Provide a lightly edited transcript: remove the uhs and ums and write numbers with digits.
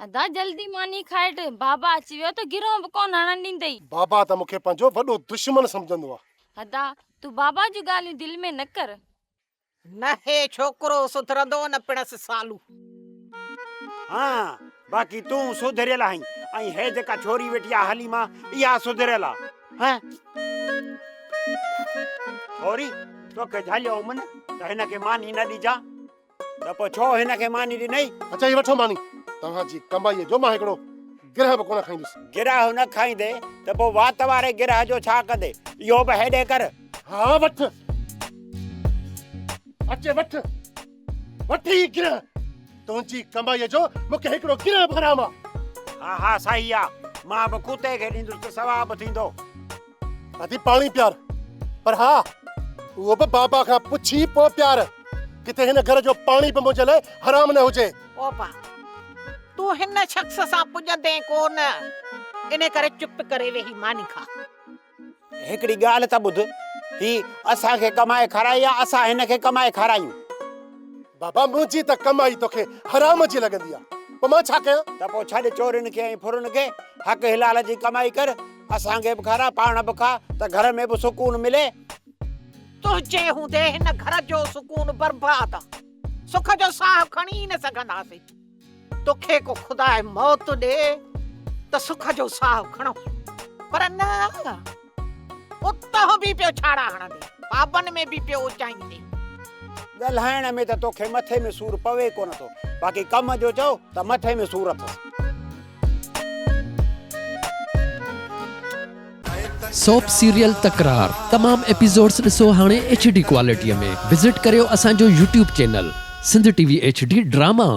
अदा जल्दी मानी खाइट बाबा अची वियो त गिरो बि कोन हणण ॾींदई। बाबा त मूंखे पंहिंजो वॾो दुश्मन सम्झंदो आहे। अदा तू बाबा जूं ॻाल्हियूं दिलि में न कर। न हे छोकिरो सुधरंदो न पिणसि सालू। हाँ बाक़ी तूं सुधरियल आहीं ऐं हे जेका छोरी वेठी आहे हलीमा इहा सुधरियल आहे। हाँ छोरी तोखे झलियो मन त हिनखे मानी न ॾिजां त पोइ छो हिनखे मानी ॾिनई? अच्छा ही वठो मानी तव्हांजी कमाईअ जो मां हिकिड़ो गिरह बि कोन खाईंदुसि। गिरह न खाईंदे त पोइ वात वारे गिरह जो छा कंदे? इहो बि हेॾे कर। हा वठ अचे वठ वठी गिरह तुंहिंजी कमाईअ जो मूंखे हिकिड़ो गिरह भराम आहे। हा हा सही आहे मां बि कुते खे ॾींदुसि त सवाबु थींदो। अदी पाणी प्यार पर हा उहो बि बाबा खां पुछी पोइ प्यार किथे हिन घर जो पाणी बि मुंहिंजे लाइ हराम न हुजे। ओपा तूं हिन शख्स सां पुॼंदे कोन इन करे चुप करे वेही मानी खा। हिकिड़ी ॻाल्हि त ॿुध ही असांखे कमाए खाराई आहे असां हिनखे कमाए खारायूं। बाबा मुंहिंजी त कमाई तोखे हराम जी लॻंदी आहे पोइ मां छा कयां? त पोइ छॾ चोरियुनि खे ऐं फुरुनि खे हक़ हिलाल जी कमाई कर असांखे बि खारा पाण बि खा त घर में बि सुकून मिले। तुंहिंजे हूंदे हिन घर जो सुकून बर्बाद आहे। सुख जो साह खणी न सघंदासीं। तोखे को खुदा मौत ॾे त सुख जो साह खणो पर न उतां बि पियो छाड़ा हणंदे बाबनि में बि पियो उचाईंदे। ॻाल्हाइण में त तोखे मथे में सूर पवे कोन थो बाक़ी कम जो चओ त मथे में सूर अथसि। सोप सीरियल तकरार तमाम एपिसोड्स ॾिसो हाणे HD क्वालिटीअ में। विजिट करियो असांजो YouTube channel Sindh TV HD drama.